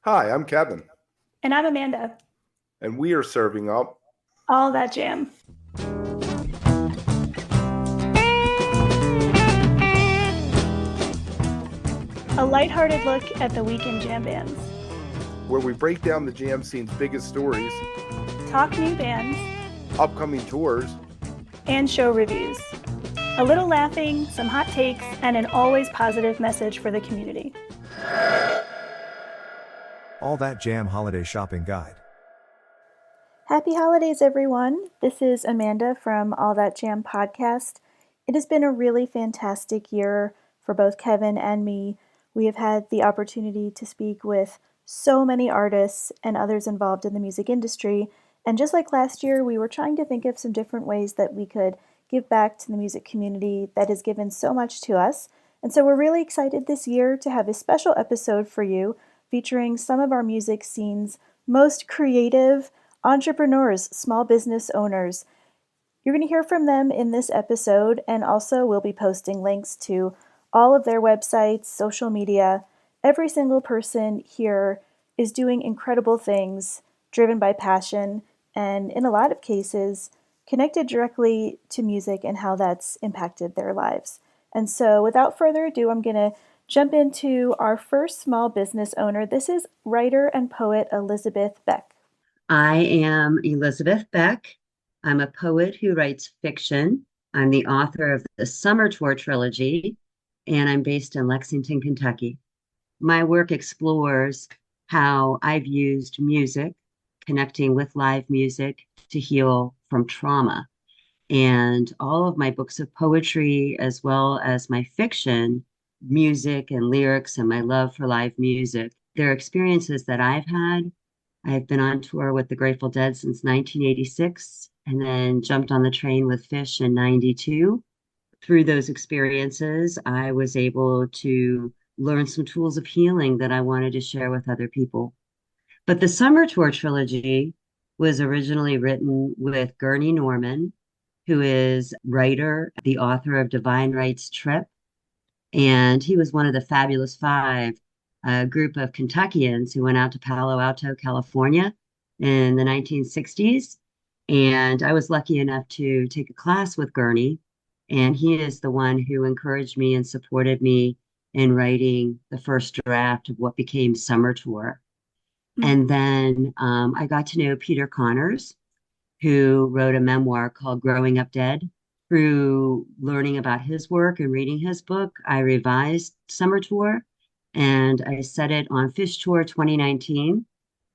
Hi, I'm Kevin, And I'm Amanda. and we are serving up. All that jam. A lighthearted look at the weekend jam bands. Where we break down the jam scene's biggest stories, Talk new bands. upcoming tours, And show reviews. A little laughing, some hot takes, and an always positive message for the community. All That Jam Holiday Shopping Guide. Happy holidays, everyone. This is Amanda from All That Jam podcast. It has been a really fantastic year for both Kevin and me. We have had the opportunity to speak with so many artists and others involved in the music industry. And just like last year, we were trying to think of some different ways that we could give back to the music community that has given so much to us. And so we're really excited this year to have a special episode for you featuring some of our music scene's most creative entrepreneurs, small business owners. You're going to hear from them in this episode, and also we'll be posting links to all of their websites, social media. Every single person here is doing incredible things, driven by passion, and in a lot of cases, connected directly to music and how that's impacted their lives. And so, without further ado, I'm going to jump into our first small business owner. This is writer and poet Elizabeth Beck. I am Elizabeth Beck. I'm a poet who writes fiction. I'm the author of the Summer Tour trilogy, and I'm based in Lexington, Kentucky. My work explores how I've used music, connecting with live music, to heal from trauma. And all of my books of poetry, as well as my fiction, music and lyrics, and my love for live music, they're experiences that I've had. I've been on tour with the Grateful Dead since 1986 and then jumped on the train with Phish in 92. Through those experiences, I was able to learn some tools of healing that I wanted to share with other people. But the Summer Tour trilogy was originally written with Gurney Norman, who is writer, the author of Divine Rights Trip. And he was one of the Fabulous Five, a group of Kentuckians who went out to Palo Alto, California in the 1960s. And I was lucky enough to take a class with Gurney. And he is the one who encouraged me and supported me in writing the first draft of what became Summer Tour. And then I got to know Peter Connors, who wrote a memoir called Growing Up Dead. Through learning about his work and reading his book, I revised Summer Tour and I set it on Phish Tour 2019.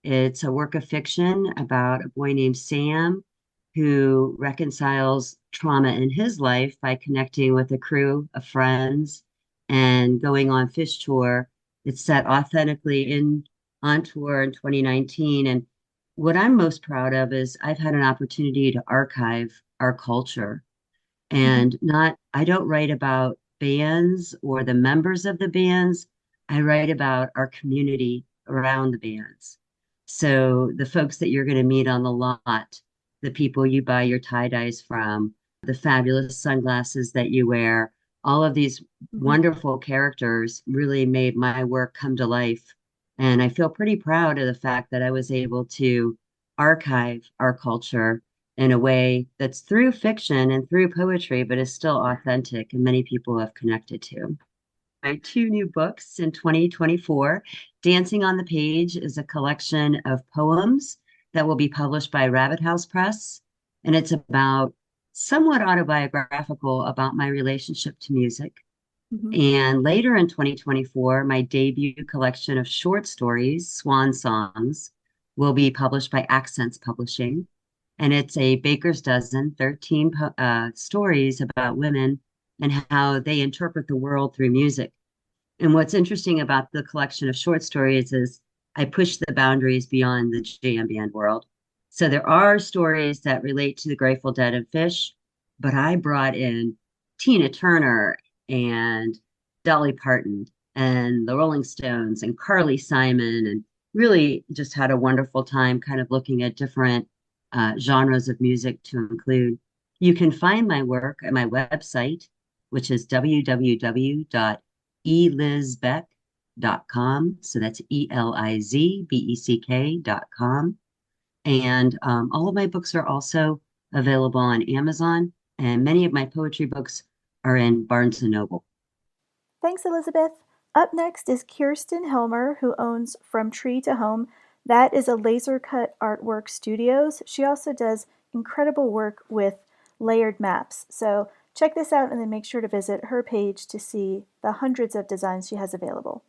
It's a work of fiction about a boy named Sam who reconciles trauma in his life by connecting with a crew of friends and going on Phish Tour. It's set authentically on tour in 2019. And what I'm most proud of is I've had an opportunity to archive our culture. And I don't write about bands or the members of the bands. I write about our community around the bands. So the folks that you're going to meet on the lot, the people you buy your tie-dyes from, the fabulous sunglasses that you wear, all of these wonderful characters really made my work come to life. And I feel pretty proud of the fact that I was able to archive our culture in a way that's through fiction and through poetry, but is still authentic and many people have connected to. My two new books in 2024. Dancing on the Page is a collection of poems that will be published by Rabbit House Press. And it's about somewhat autobiographical about my relationship to music. And later in 2024, my debut collection of short stories, Swan Songs, will be published by Accents Publishing. And it's a baker's dozen, 13 stories about women and how they interpret the world through music. And what's interesting about the collection of short stories is I push the boundaries beyond the jam band world. So there are stories that relate to the Grateful Dead and Phish, but I brought in Tina Turner and Dolly Parton and the Rolling Stones and Carly Simon, and really just had a wonderful time kind of looking at different genres of music to include. You can find my work at my website, which is www.elizbeck, elizbeck.com. So that's elizbeck.com. And all of my books are also available on Amazon, and many of my poetry books are in Barnes & Noble. Thanks, Elizabeth. Up next is Kirsten Helmer, who owns From Tree to Home. That is a laser cut artwork studios. She also does incredible work with layered maps. So check this out and then make sure to visit her page to see the hundreds of designs she has available.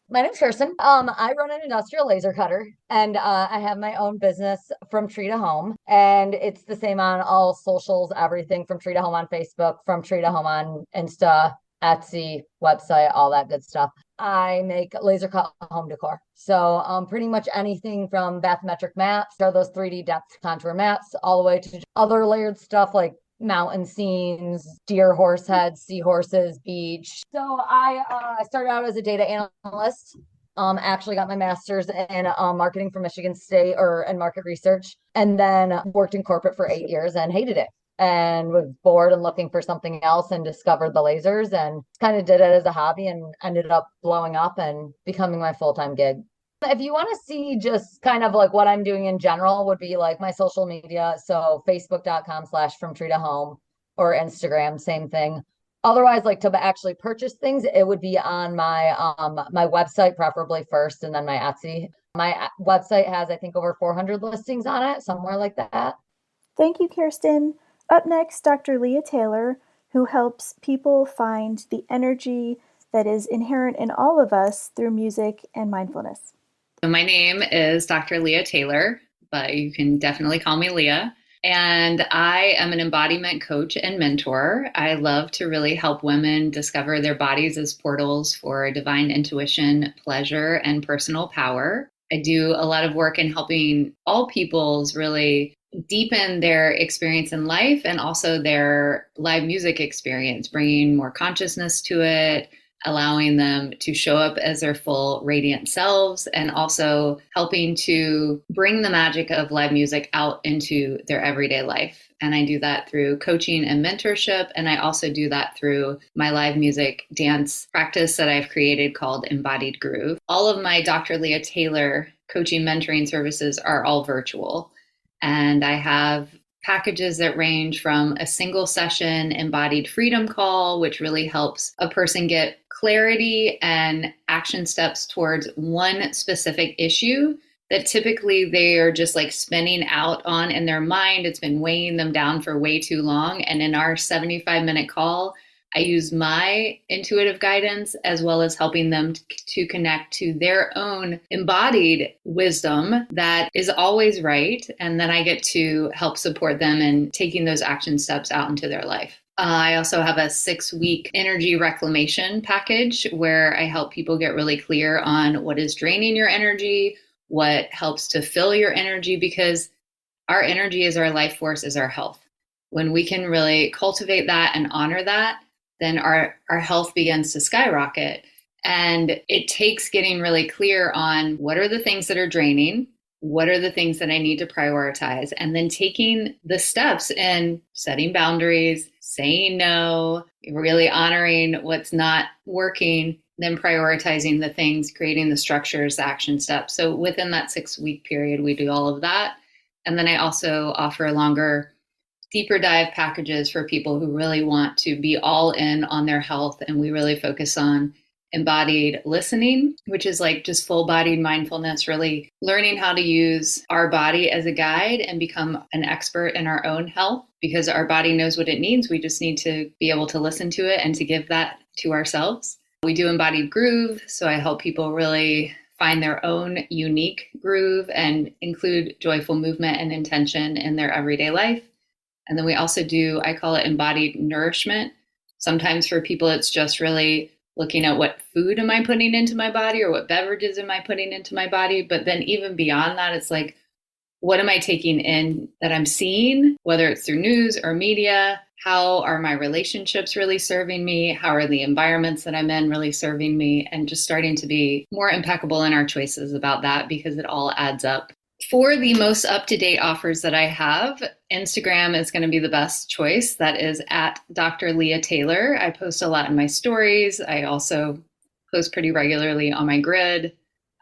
My name's Kirsten. I run an industrial laser cutter, and I have my own business, From Tree to Home, and it's the same on all socials, everything From Tree to Home on Facebook, From Tree to Home on Insta, Etsy, website, all that good stuff. I make laser cut home decor. So pretty much anything from bathymetric maps or those 3D depth contour maps, all the way to other layered stuff like mountain scenes, deer, horse heads, seahorses, beach. So I started out as a data analyst. Actually got my master's in marketing from Michigan State and market research, and then worked in corporate for 8 years and hated it and was bored and looking for something else, and discovered the lasers and kind of did it as a hobby and ended up blowing up and becoming my full-time gig. If you want to see just kind of like what I'm doing in general, would be like my social media. So facebook.com/from tree to home, or Instagram, same thing. Otherwise, like to actually purchase things, it would be on my my website, preferably first, and then my Etsy. My website has, I think, over 400 listings on it, somewhere like that. Thank you, Kirsten. Up next, Dr. Leah Taylor, who helps people find the energy that is inherent in all of us through music and mindfulness. My name is Dr. Leah Taylor, but you can definitely call me Leah. And I am an embodiment coach and mentor. I love to really help women discover their bodies as portals for divine intuition, pleasure, and personal power. I do a lot of work in helping all peoples really deepen their experience in life and also their live music experience, bringing more consciousness to it, allowing them to show up as their full radiant selves, and also helping to bring the magic of live music out into their everyday life. And I do that through coaching and mentorship. And I also do that through my live music dance practice that I've created called Embodied Groove. All of my Dr. Leah Taylor coaching mentoring services are all virtual. And I have packages that range from a single session embodied freedom call, which really helps a person get clarity and action steps towards one specific issue that typically they are just like spinning out on in their mind. It's been weighing them down for way too long. And in our 75-minute call, I use my intuitive guidance as well as helping them to connect to their own embodied wisdom that is always right. And then I get to help support them in taking those action steps out into their life. I also have a 6-week energy reclamation package where I help people get really clear on what is draining your energy, what helps to fill your energy, because our energy is our life force, is our health. When we can really cultivate that and honor that, then our health begins to skyrocket. And it takes getting really clear on what are the things that are draining, what are the things that I need to prioritize, and then taking the steps in setting boundaries, saying no, really honoring what's not working, then prioritizing the things, creating the structures, the action steps. So within that 6-week period, we do all of that. And then I also offer longer, deeper dive packages for people who really want to be all in on their health. And we really focus on embodied listening, which is like just full bodied mindfulness, really learning how to use our body as a guide and become an expert in our own health, because our body knows what it needs. We just need to be able to listen to it and to give that to ourselves. We do embodied groove. So I help people really find their own unique groove and include joyful movement and intention in their everyday life. And then we also do, I call it embodied nourishment. Sometimes for people, it's just really looking at what food am I putting into my body or what beverages am I putting into my body. But then even beyond that, it's like, what am I taking in that I'm seeing, whether it's through news or media? How are my relationships really serving me? How are the environments that I'm in really serving me? And just starting to be more impeccable in our choices about that, because it all adds up. For the most up-to-date offers that I have, Instagram is going to be the best choice. That is at Dr. Leah Taylor. I post a lot in my stories. I also post pretty regularly on my grid.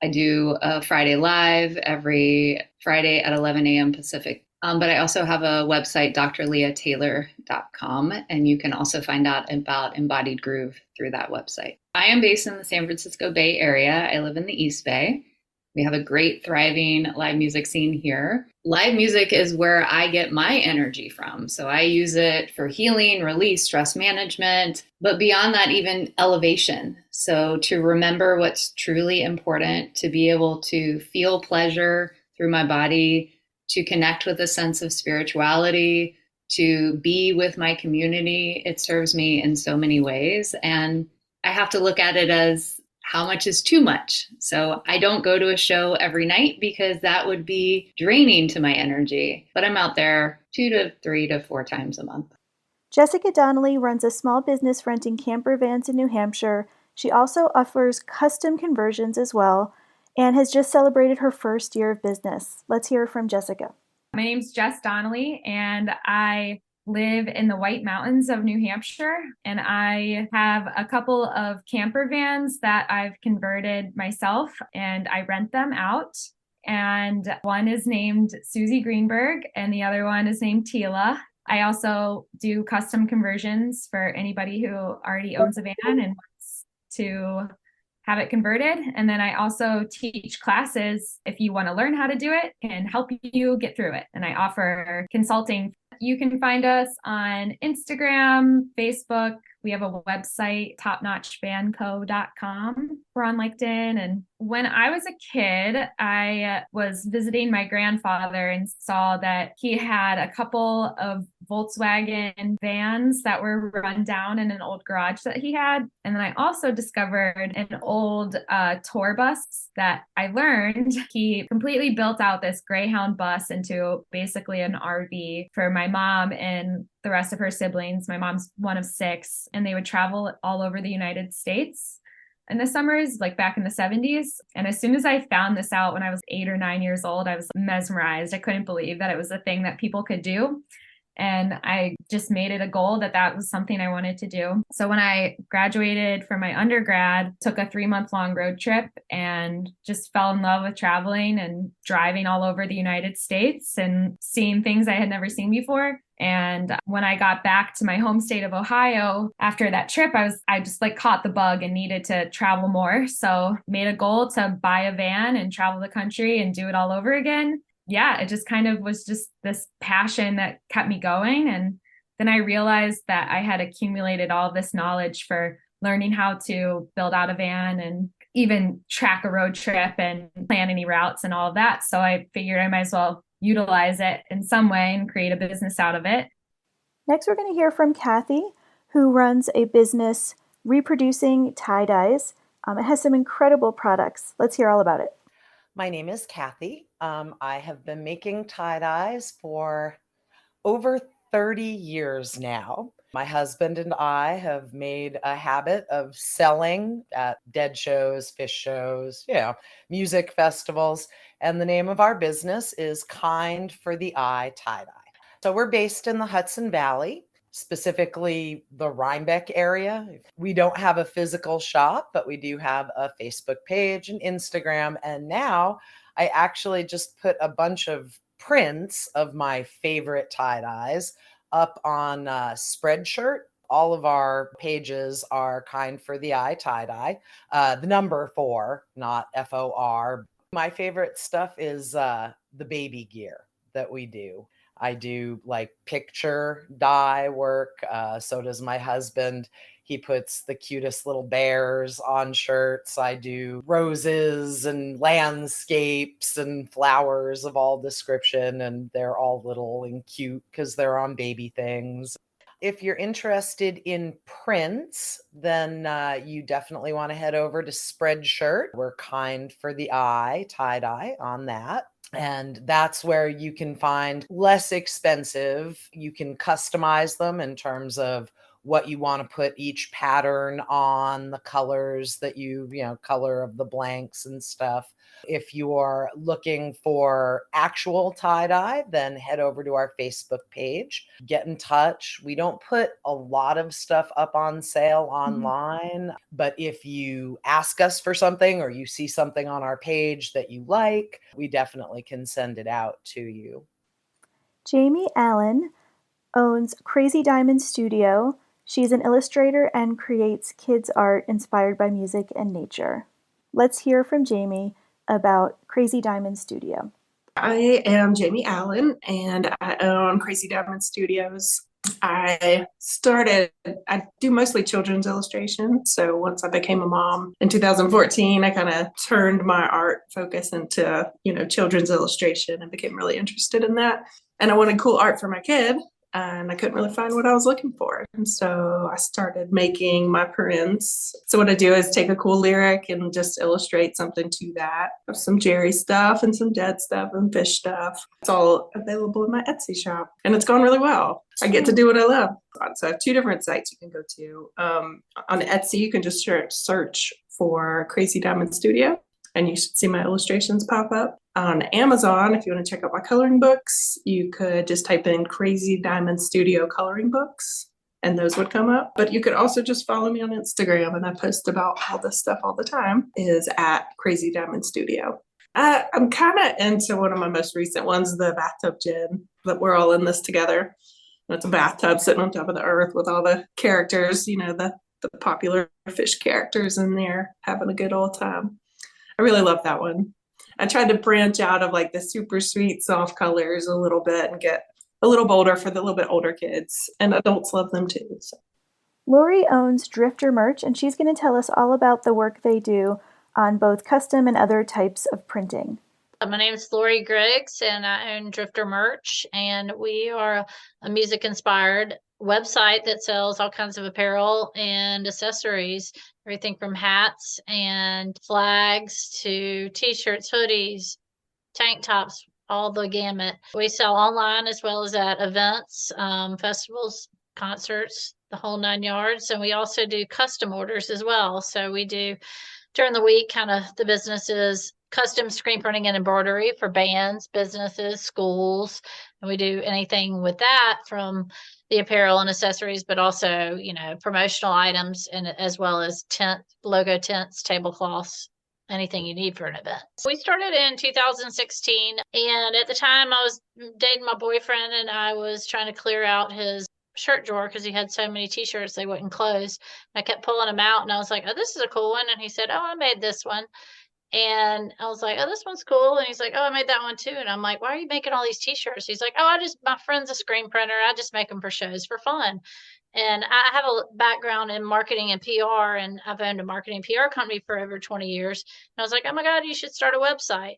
I do a Friday Live every Friday at 11 a.m. Pacific. But I also have a website, drleahtaylor.com, and you can also find out about Embodied Groove through that website. I am based in the San Francisco Bay Area. I live in the East Bay. We have a great, thriving live music scene here. Live music is where I get my energy from. So I use it for healing, release, stress management, but beyond that, even elevation. So to remember what's truly important, to be able to feel pleasure through my body, to connect with a sense of spirituality, to be with my community. It serves me in so many ways. And I have to look at it as how much is too much. So I don't go to a show every night because that would be draining to my energy. But I'm out there 2 to 3 to 4 times a month. Jessica Donnelly runs a small business renting camper vans in New Hampshire. She also offers custom conversions as well and has just celebrated her first year of business. Let's hear from Jessica. My name's Jess Donnelly, and I live in the White Mountains of New Hampshire, and I have a couple of camper vans that I've converted myself, and I rent them out. And one is named Susie Greenberg, and the other one is named Tila. I also do custom conversions for anybody who already owns a van and wants to have it converted. And then I also teach classes if you want to learn how to do it and help you get through it. And I offer consulting. You can find us on Instagram, Facebook. We have a website, topnotchvanco.com. We're on LinkedIn. And when I was a kid, I was visiting my grandfather and saw that he had a couple of Volkswagen vans that were run down in an old garage that he had. And then I also discovered an old tour bus that I learned he completely built out this Greyhound bus into basically an RV for my mom and the rest of her siblings. My mom's one of 6, and they would travel all over the United States in the summers, like back in the 70s. And as soon as I found this out when I was 8 or 9 years old, I was mesmerized. I couldn't believe that it was a thing that people could do. And I just made it a goal that that was something I wanted to do. So when I graduated from my undergrad, took a 3-month-long road trip and just fell in love with traveling and driving all over the United States and seeing things I had never seen before. And when I got back to my home state of Ohio after that trip, I just like caught the bug and needed to travel more. So made a goal to buy a van and travel the country and do it all over again. Yeah, it just kind of was just this passion that kept me going. And then I realized that I had accumulated all this knowledge for learning how to build out a van and even track a road trip and plan any routes and all of that. So I figured I might as well utilize it in some way and create a business out of it. Next, we're going to hear from Kathy, who runs a business reproducing tie-dyes. It has some incredible products. Let's hear all about it. My name is Kathy. I have been making tie-dyes for over 30 years now. My husband and I have made a habit of selling at dead shows, fish shows, music festivals. And the name of our business is Kind for the Eye Tie-Dye. So we're based in the Hudson Valley, specifically the Rhinebeck area. We don't have a physical shop, but we do have a Facebook page and Instagram. And now I actually just put a bunch of prints of my favorite tie-dyes up on Spreadshirt. All of our pages are Kind for the Eye Tie-Dye, the number 4, not FOR. My favorite stuff is the baby gear that we do. I do like picture dye work. So does my husband. He puts the cutest little bears on shirts. I do roses and landscapes and flowers of all description. And they're all little and cute because they're on baby things. If you're interested in prints, then you definitely want to head over to Spreadshirt. We're Kind for the Eye tie-dye on that. And that's where you can find less expensive. You can customize them in terms of what you want to put each pattern on, the colors that color of the blanks and stuff. If you are looking for actual tie-dye, then head over to our Facebook page, get in touch. We don't put a lot of stuff up on sale online, but if you ask us for something or you see something on our page that you like, we definitely can send it out to you. Jamie Allen owns Crazy Diamond Studio. She's an illustrator and creates kids' art inspired by music and nature. Let's hear from Jamie about Crazy Diamond Studio. I am Jamie Allen, and I own Crazy Diamond Studios. I do mostly children's illustration. So once I became a mom in 2014, I kind of turned my art focus into, children's illustration and became really interested in that. And I wanted cool art for my kid, and I couldn't really find what I was looking for. And so I started making my prints. So what I do is take a cool lyric and just illustrate something to that. I have some Jerry stuff and some Dead stuff and fish stuff. It's all available in my Etsy shop, and it's gone really well. I get to do what I love. So I have 2 different sites you can go to. On Etsy, you can just search for Crazy Diamond Studio, and you should see my illustrations pop up. On Amazon, if you want to check out my coloring books, you could just type in Crazy Diamond Studio coloring books, and those would come up. But you could also just follow me on Instagram, and I post about all this stuff all the time, is at Crazy Diamond Studio. I'm kind of into one of my most recent ones, the bathtub gin, that we're all in this together. And it's a bathtub sitting on top of the earth with all the characters, the popular fish characters in there having a good old time. I really love that one. I tried to branch out of like the super sweet, soft colors a little bit and get a little bolder for the little bit older kids, and adults love them too. So. Lori owns Drifter Merch, and she's going to tell us all about the work they do on both custom and other types of printing. My name is Lori Griggs, and I own Drifter Merch, and we are a music-inspired website that sells all kinds of apparel and accessories, everything from hats and flags to t-shirts, hoodies, tank tops, all the gamut. We sell online as well as at events, festivals, concerts, the whole 9 yards. And we also do custom orders as well. So we do during the week, kind of the businesses, custom screen printing and embroidery for bands, businesses, schools. And we do anything with that from the apparel and accessories, but also, promotional items, and as well as logo tents, tablecloths, anything you need for an event. We started in 2016, and at the time I was dating my boyfriend, and I was trying to clear out his shirt drawer because he had so many t-shirts they wouldn't close. And I kept pulling them out, and I was like, oh, this is a cool one. And he said, oh, I made this one. And I was like, oh, this one's cool. And he's like, oh, I made that one too. And I'm like, why are you making all these t-shirts? He's like, oh, my friend's a screen printer. I just make them for shows for fun. And I have a background in marketing and PR, and I've owned a marketing PR company for over 20 years. And I was like, oh my God, you should start a website.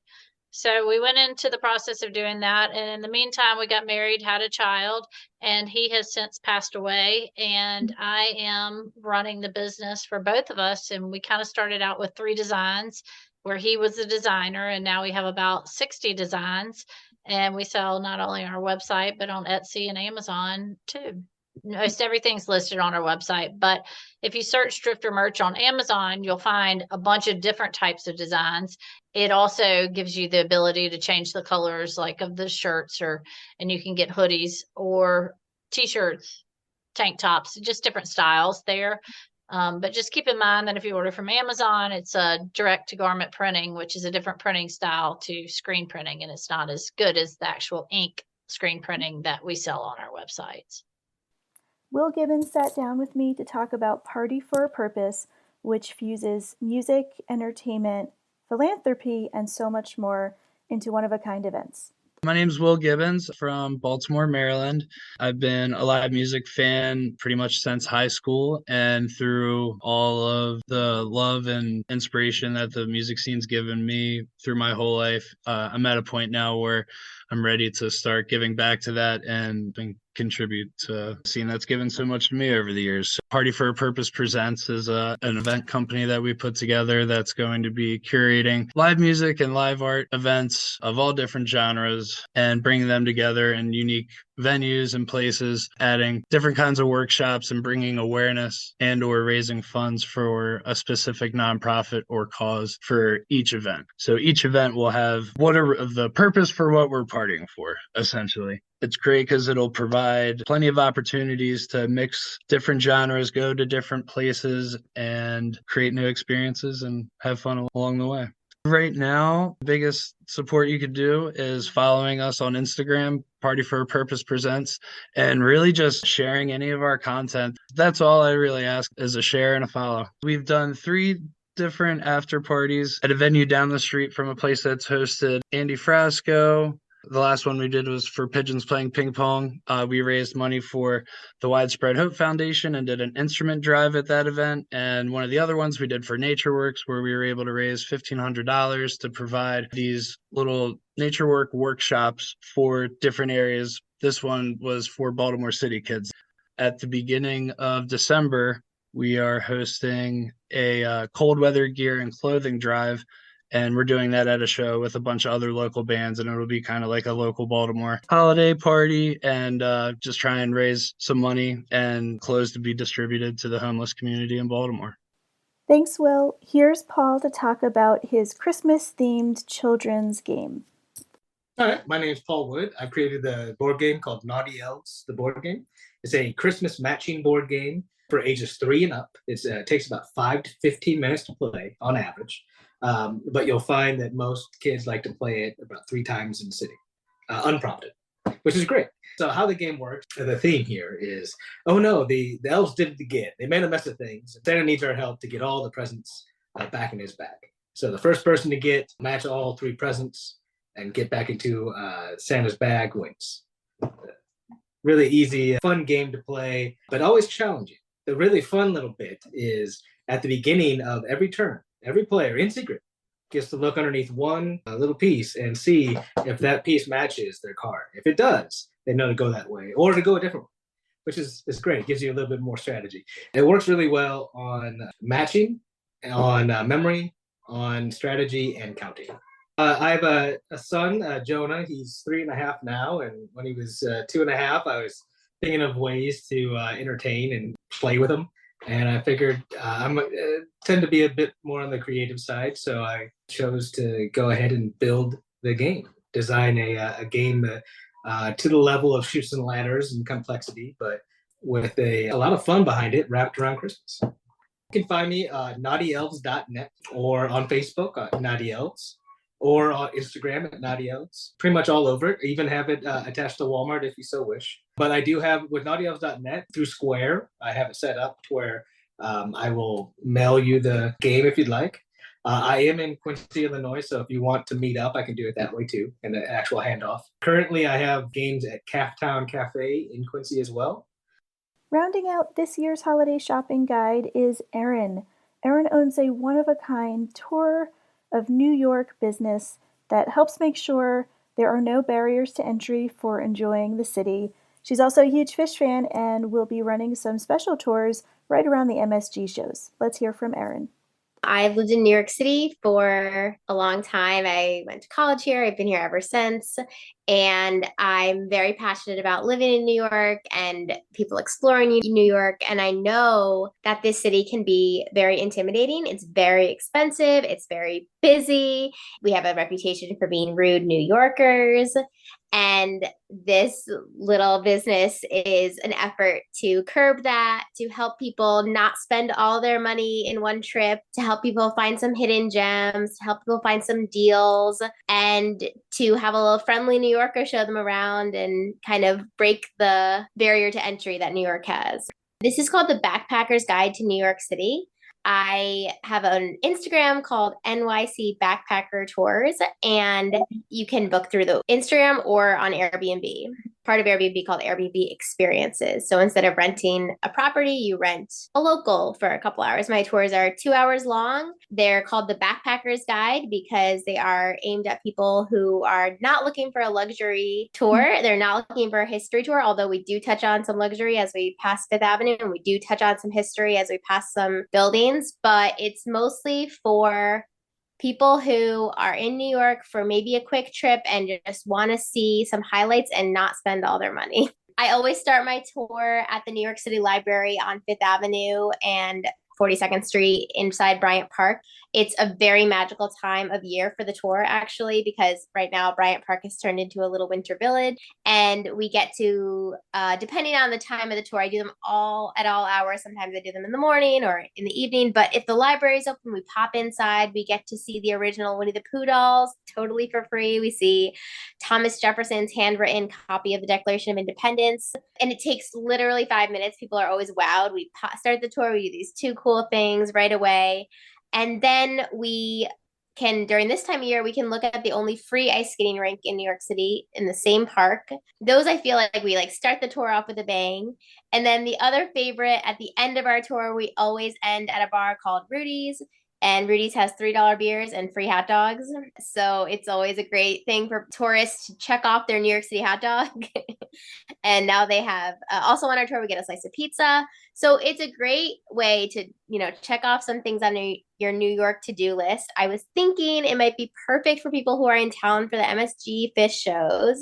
So we went into the process of doing that. And in the meantime, we got married, had a child, and he has since passed away. And I am running the business for both of us. And we kind of started out with 3 designs, where he was the designer, and now we have about 60 designs, and we sell not only on our website, but on Etsy and Amazon too. Most everything's listed on our website, but if you search Drifter Merch on Amazon, you'll find a bunch of different types of designs. It also gives you the ability to change the colors like of the shirts, and you can get hoodies or t-shirts, tank tops, just different styles there. But just keep in mind that if you order from Amazon, it's a direct to garment printing, which is a different printing style to screen printing, and it's not as good as the actual ink screen printing that we sell on our websites. Will Gibbons sat down with me to talk about Party for a Purpose, which fuses music, entertainment, philanthropy, and so much more into one-of-a-kind events. My name's Will Gibbons from Baltimore, Maryland. I've been a live music fan pretty much since high school, and through all of the love and inspiration that the music scene's given me through my whole life, I'm at a point now where I'm ready to start giving back to that and contribute to a scene that's given so much to me over the years. So Party for a Purpose Presents is an event company that we put together that's going to be curating live music and live art events of all different genres and bringing them together in unique venues and places, adding different kinds of workshops and bringing awareness and or raising funds for a specific nonprofit or cause for each event. So each event will have what are the purpose for what we're partying for, essentially. It's great because it'll provide plenty of opportunities to mix different genres, go to different places, and create new experiences and have fun along the way. Right now, the biggest support you could do is following us on Instagram, Party for a Purpose Presents, and really just sharing any of our content. That's all I really ask, is a share and a follow. We've done 3 different after parties at a venue down the street from a place that's hosted Andy Frasco. The last one we did was for pigeons playing ping pong. We raised money for the Widespread Hope Foundation and did an instrument drive at that event. And one of the other ones we did for NatureWorks, where we were able to raise $1,500 to provide these little nature work workshops for different areas. This one was for Baltimore City kids. At the beginning of December, we are hosting a cold weather gear and clothing drive. And we're doing that at a show with a bunch of other local bands, and it'll be kind of like a local Baltimore holiday party, and just try and raise some money and clothes to be distributed to the homeless community in Baltimore. Thanks, Will. Here's Paul to talk about his Christmas-themed children's game. All right, my name is Paul Wood. I created the board game called Naughty Elves, the board game. It's a Christmas matching board game for ages 3 and up. It takes about 5 to 15 minutes to play on average. But you'll find that most kids like to play it about 3 times in the city, unprompted, which is great. So how the game works, the theme here is, oh no, the elves did it again. They made a mess of things. Santa needs our help to get all the presents back in his bag. So the first person to match all 3 presents and get back into Santa's bag wins. Really easy, fun game to play, but always challenging. The really fun little bit is at the beginning of every turn, every player in secret gets to look underneath one little piece and see if that piece matches their card. If it does, they know to go that way or to go a different way, which is great. It gives you a little bit more strategy. It works really well on matching, on memory, on strategy, and counting. I have a son, Jonah. He's 3.5 now, and when he was 2.5, I was thinking of ways to entertain and play with him. And I figured I tend to be a bit more on the creative side, so I chose to go ahead and build the game, design a game to the level of Chutes and Ladders and complexity, but with a lot of fun behind it, wrapped around Christmas. You can find me naughtyelves.net or on Facebook, Naughty Elves, or on Instagram at Naughty Elves. Pretty much all over it. I even have it attached to Walmart if you so wish. But I do have, with naughtyelves.net through Square, I have it set up to where I will mail you the game if you'd like. I am in Quincy, Illinois, so if you want to meet up, I can do it that way too, in the actual handoff. Currently, I have games at Calftown Cafe in Quincy as well. Rounding out this year's holiday shopping guide is Erin. Erin owns a one-of-a-kind tour of New York business that helps make sure there are no barriers to entry for enjoying the city. She's also a huge Phish fan and will be running some special tours right around the MSG shows. Let's hear from Erin. I've lived in New York City for a long time. I went to college here. I've been here ever since. And I'm very passionate about living in New York and people exploring New York. And I know that this city can be very intimidating. It's very expensive. It's very busy. We have a reputation for being rude New Yorkers. And this little business is an effort to curb that, to help people not spend all their money in one trip, to help people find some hidden gems, to help people find some deals, and to have a little friendly New Yorker show them around and kind of break the barrier to entry that New York has. This is called the Backpacker's Guide to New York City. I have an Instagram called NYC Backpacker Tours, and you can book through the Instagram or on Airbnb. Part of Airbnb called Airbnb Experiences. So instead of renting a property, you rent a local for a couple hours. My tours are 2 hours long. They're called the Backpacker's Guide because they are aimed at people who are not looking for a luxury tour. They're not looking for a history tour, although we do touch on some luxury as we pass Fifth Avenue, and we do touch on some history as we pass some buildings, but it's mostly for people who are in New York for maybe a quick trip and just want to see some highlights and not spend all their money. I always start my tour at the New York City Library on Fifth Avenue and 42nd Street inside Bryant Park. It's a very magical time of year for the tour, actually, because right now Bryant Park has turned into a little winter village, and we get to, depending on the time of the tour, I do them all at all hours. Sometimes I do them in the morning or in the evening, but if the library is open, we pop inside. We get to see the original Winnie the Pooh dolls totally for free. We see Thomas Jefferson's handwritten copy of the Declaration of Independence, and it takes literally 5 minutes. People are always wowed. We start the tour, we do these two cool things right away. And then we can, during this time of year, we can look at the only free ice skating rink in New York City in the same park. Those, I feel like we start the tour off with a bang. And then the other favorite, at the end of our tour, we always end at a bar called Rudy's. And Rudy's has $3 beers and free hot dogs. So it's always a great thing for tourists to check off their New York City hot dog. And now they have, also on our tour, we get a slice of pizza. So it's a great way to, check off some things on your New York to-do list. I was thinking it might be perfect for people who are in town for the MSG Fish shows.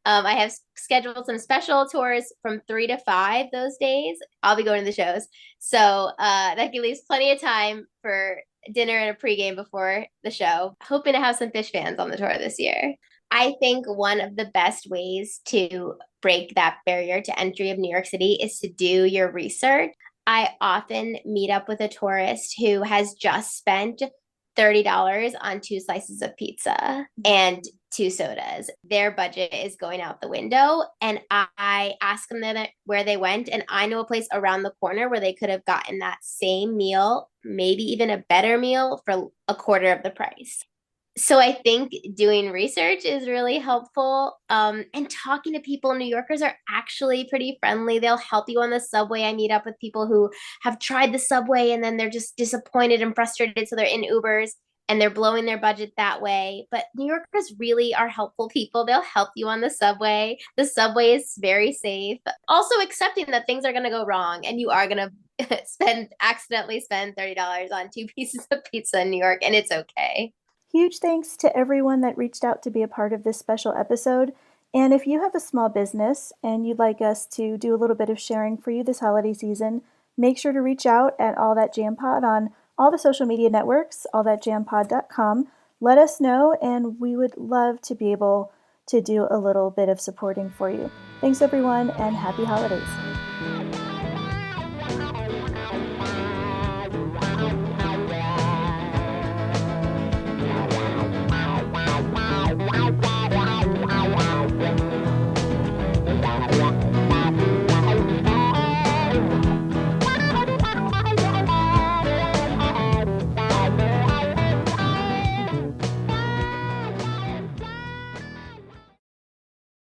I have scheduled some special tours from 3 to 5 those days. I'll be going to the shows. So that leaves plenty of time for dinner and a pregame before the show. Hoping to have some fish fans on the tour this year. I think one of the best ways to break that barrier to entry of New York City is to do your research. I often meet up with a tourist who has just spent $30 on 2 slices of pizza and 2 sodas. Their budget is going out the window. And I ask them where they went. And I know a place around the corner where they could have gotten that same meal, maybe even a better meal for a quarter of the price. So I think doing research is really helpful. And talking to people, New Yorkers are actually pretty friendly. They'll help you on the subway. I meet up with people who have tried the subway and then they're just disappointed and frustrated. So they're in Ubers and they're blowing their budget that way. But New Yorkers really are helpful people. They'll help you on the subway. The subway is very safe. Also accepting that things are going to go wrong and you are going to accidentally spend $30 on 2 pieces of pizza in New York, and it's okay. Huge thanks to everyone that reached out to be a part of this special episode. And if you have a small business and you'd like us to do a little bit of sharing for you this holiday season, make sure to reach out at All That Jam Pod on all the social media networks, allthatjampod.com. Let us know, and we would love to be able to do a little bit of supporting for you. Thanks, everyone, and happy holidays.